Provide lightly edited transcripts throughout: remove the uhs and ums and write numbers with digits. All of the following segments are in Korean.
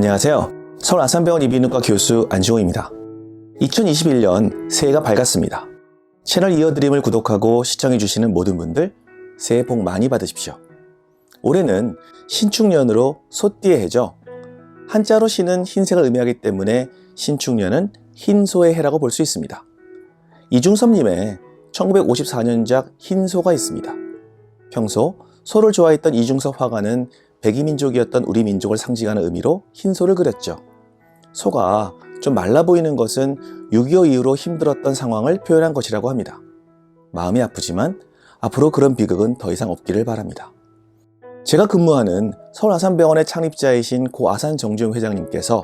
안녕하세요. 서울 아산병원 이비인후과 교수 안지홍입니다. 2021년 새해가 밝았습니다. 채널 이어드림을 구독하고 시청해주시는 모든 분들 새해 복 많이 받으십시오. 올해는 신축년으로 소띠의 해죠. 한자로 신은 흰색을 의미하기 때문에 신축년은 흰소의 해라고 볼 수 있습니다. 이중섭님의 1954년작 흰소가 있습니다. 평소 소를 좋아했던 이중섭 화가는 백이민족이었던 우리 민족을 상징하는 의미로 흰소를 그렸죠. 소가 좀 말라 보이는 것은 6.25 이후로 힘들었던 상황을 표현한 것이라고 합니다. 마음이 아프지만 앞으로 그런 비극은 더 이상 없기를 바랍니다. 제가 근무하는 서울 아산병원의 창립자이신 고 아산 정주영 회장님께서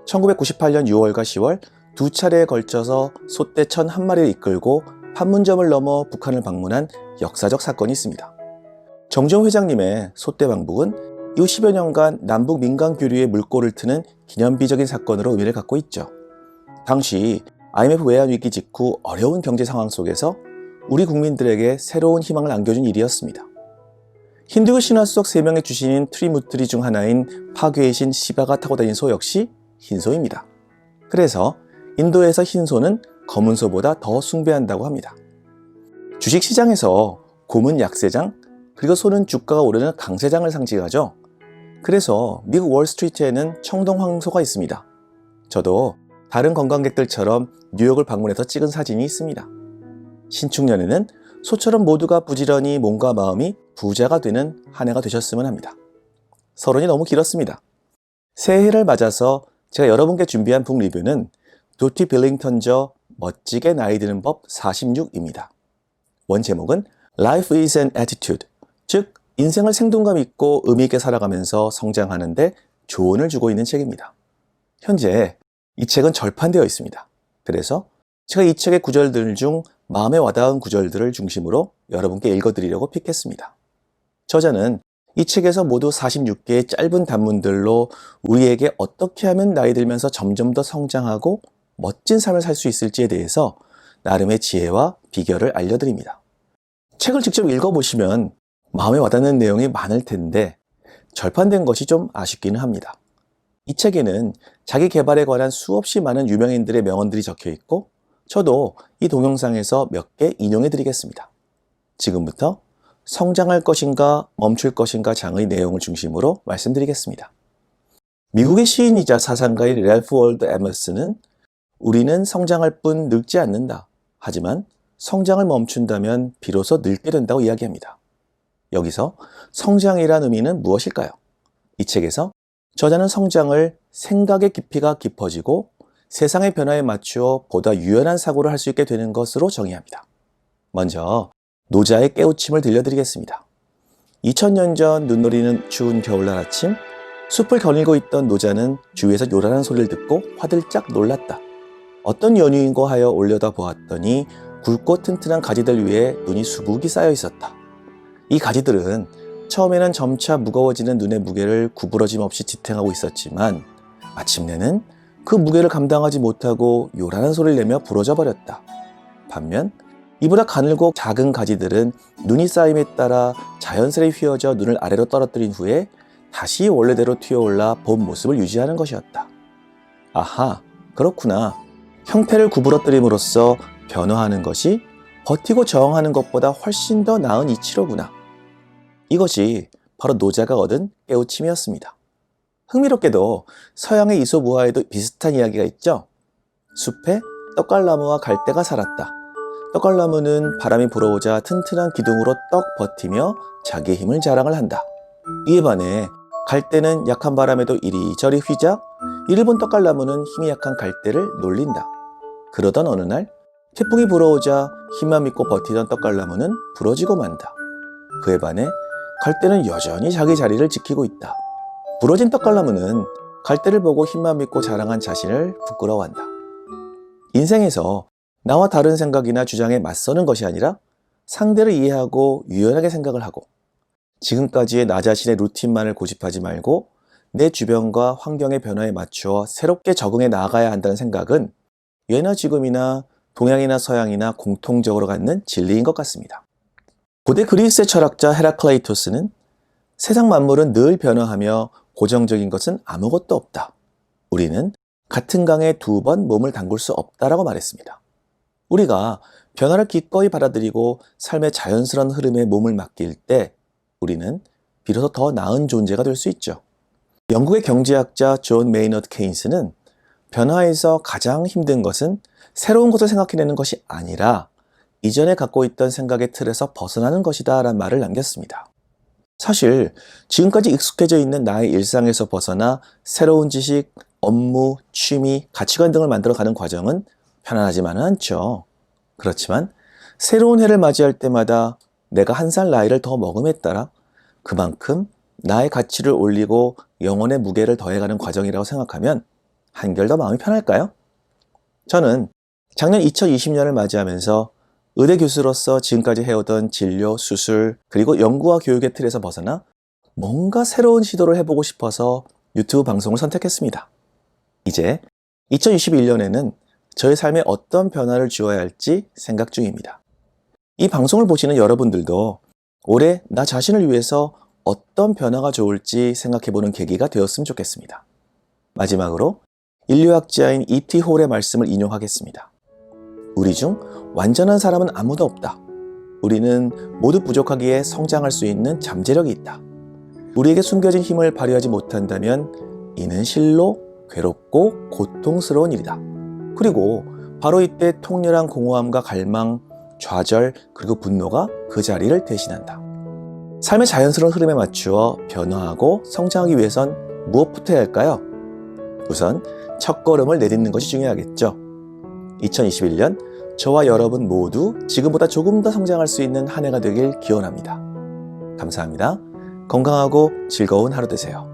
1998년 6월과 10월 두 차례에 걸쳐서 소떼 1,001마리를 이끌고 판문점을 넘어 북한을 방문한 역사적 사건이 있습니다. 정주영 회장님의 소떼 방북은 이후 10여 년간 남북 민간 교류에 물꼬를 트는 기념비적인 사건으로 의미를 갖고 있죠. 당시 IMF 외환위기 직후 어려운 경제 상황 속에서 우리 국민들에게 새로운 희망을 안겨준 일이었습니다. 힌두교 신화 속 3명의 주신인 트리무트리 중 하나인 파괴의 신 시바가 타고 다닌 소 역시 흰소입니다. 그래서 인도에서 흰소는 검은 소보다 더 숭배한다고 합니다. 주식시장에서 곰은 약세장, 그리고 소는 주가가 오르는 강세장을 상징하죠. 그래서 미국 월스트리트에는 청동 황소가 있습니다. 저도 다른 관광객들처럼 뉴욕을 방문해서 찍은 사진이 있습니다. 신축년에는 소처럼 모두가 부지런히 몸과 마음이 부자가 되는 한 해가 되셨으면 합니다. 서론이 너무 길었습니다. 새해를 맞아서 제가 여러분께 준비한 북 리뷰는 도티 빌링턴저 멋지게 나이 드는 법 46입니다. 원 제목은 Life is an attitude, 즉 인생을 생동감 있고 의미 있게 살아가면서 성장하는데 조언을 주고 있는 책입니다. 현재 이 책은 절판되어 있습니다. 그래서 제가 이 책의 구절들 중 마음에 와닿은 구절들을 중심으로 여러분께 읽어드리려고 픽했습니다. 저자는 이 책에서 모두 46개의 짧은 단문들로 우리에게 어떻게 하면 나이 들면서 점점 더 성장하고 멋진 삶을 살 수 있을지에 대해서 나름의 지혜와 비결을 알려드립니다. 책을 직접 읽어보시면 마음에 와닿는 내용이 많을 텐데 절판된 것이 좀 아쉽기는 합니다. 이 책에는 자기 개발에 관한 수없이 많은 유명인들의 명언들이 적혀 있고 저도 이 동영상에서 몇 개 인용해 드리겠습니다. 지금부터 성장할 것인가 멈출 것인가 장의 내용을 중심으로 말씀드리겠습니다. 미국의 시인이자 사상가인 랠프 월도 에머슨은 우리는 성장할 뿐 늙지 않는다. 하지만 성장을 멈춘다면 비로소 늙게 된다고 이야기합니다. 여기서 성장이란 의미는 무엇일까요? 이 책에서 저자는 성장을 생각의 깊이가 깊어지고 세상의 변화에 맞추어 보다 유연한 사고를 할 수 있게 되는 것으로 정의합니다. 먼저 노자의 깨우침을 들려드리겠습니다. 2000년 전 눈 내리는 추운 겨울날 아침, 숲을 거닐고 있던 노자는 주위에서 요란한 소리를 듣고 화들짝 놀랐다. 어떤 연유인고 하여 올려다 보았더니 굵고 튼튼한 가지들 위에 눈이 수북이 쌓여 있었다. 이 가지들은 처음에는 점차 무거워지는 눈의 무게를 구부러짐 없이 지탱하고 있었지만 마침내는 그 무게를 감당하지 못하고 요란한 소리를 내며 부러져 버렸다. 반면 이보다 가늘고 작은 가지들은 눈이 쌓임에 따라 자연스레 휘어져 눈을 아래로 떨어뜨린 후에 다시 원래대로 튀어올라 본 모습을 유지하는 것이었다. 아하, 그렇구나. 형태를 구부러뜨림으로써 변화하는 것이 버티고 저항하는 것보다 훨씬 더 나은 이치로구나. 이것이 바로 노자가 얻은 깨우침이었습니다. 흥미롭게도 서양의 이솝우화에도 비슷한 이야기가 있죠. 숲에 떡갈나무와 갈대가 살았다. 떡갈나무는 바람이 불어오자 튼튼한 기둥으로 떡 버티며 자기의 힘을 자랑을 한다. 이에 반해 갈대는 약한 바람에도 이리저리 휘자 이를 본 떡갈나무는 힘이 약한 갈대를 놀린다. 그러던 어느 날 태풍이 불어오자 힘만 믿고 버티던 떡갈나무는 부러지고 만다. 그에 반해 갈대는 여전히 자기 자리를 지키고 있다. 부러진 떡갈나무는 갈대를 보고 힘만 믿고 자랑한 자신을 부끄러워한다. 인생에서 나와 다른 생각이나 주장에 맞서는 것이 아니라 상대를 이해하고 유연하게 생각을 하고 지금까지의 나 자신의 루틴만을 고집하지 말고 내 주변과 환경의 변화에 맞추어 새롭게 적응해 나아가야 한다는 생각은 예나 지금이나 동양이나 서양이나 공통적으로 갖는 진리인 것 같습니다. 고대 그리스의 철학자 헤라클레이토스는 세상 만물은 늘 변화하며 고정적인 것은 아무것도 없다. 우리는 같은 강에 2번 몸을 담글 수 없다라고 말했습니다. 우리가 변화를 기꺼이 받아들이고 삶의 자연스러운 흐름에 몸을 맡길 때 우리는 비로소 더 나은 존재가 될 수 있죠. 영국의 경제학자 존 메이너드 케인스는 변화에서 가장 힘든 것은 새로운 것을 생각해내는 것이 아니라 이전에 갖고 있던 생각의 틀에서 벗어나는 것이다 라는 말을 남겼습니다. 사실 지금까지 익숙해져 있는 나의 일상에서 벗어나 새로운 지식, 업무, 취미, 가치관 등을 만들어가는 과정은 편안하지만은 않죠. 그렇지만 새로운 해를 맞이할 때마다 내가 1살 나이를 더 먹음에 따라 그만큼 나의 가치를 올리고 영혼의 무게를 더해가는 과정이라고 생각하면 한결 더 마음이 편할까요? 저는 작년 2020년을 맞이하면서 의대 교수로서 지금까지 해오던 진료, 수술, 그리고 연구와 교육의 틀에서 벗어나 뭔가 새로운 시도를 해보고 싶어서 유튜브 방송을 선택했습니다. 이제 2021년에는 저의 삶에 어떤 변화를 주어야 할지 생각 중입니다. 이 방송을 보시는 여러분들도 올해 나 자신을 위해서 어떤 변화가 좋을지 생각해보는 계기가 되었으면 좋겠습니다. 마지막으로 인류학자인 E.T. 홀의 말씀을 인용하겠습니다. 우리 중 완전한 사람은 아무도 없다. 우리는 모두 부족하기에 성장할 수 있는 잠재력이 있다. 우리에게 숨겨진 힘을 발휘하지 못한다면 이는 실로 괴롭고 고통스러운 일이다. 그리고 바로 이때 통렬한 공허함과 갈망, 좌절, 그리고 분노가 그 자리를 대신한다. 삶의 자연스러운 흐름에 맞추어 변화하고 성장하기 위해선 무엇부터 해야 할까요? 우선 첫걸음을 내딛는 것이 중요하겠죠. 2021년 저와 여러분 모두 지금보다 조금 더 성장할 수 있는 한 해가 되길 기원합니다. 감사합니다. 건강하고 즐거운 하루 되세요.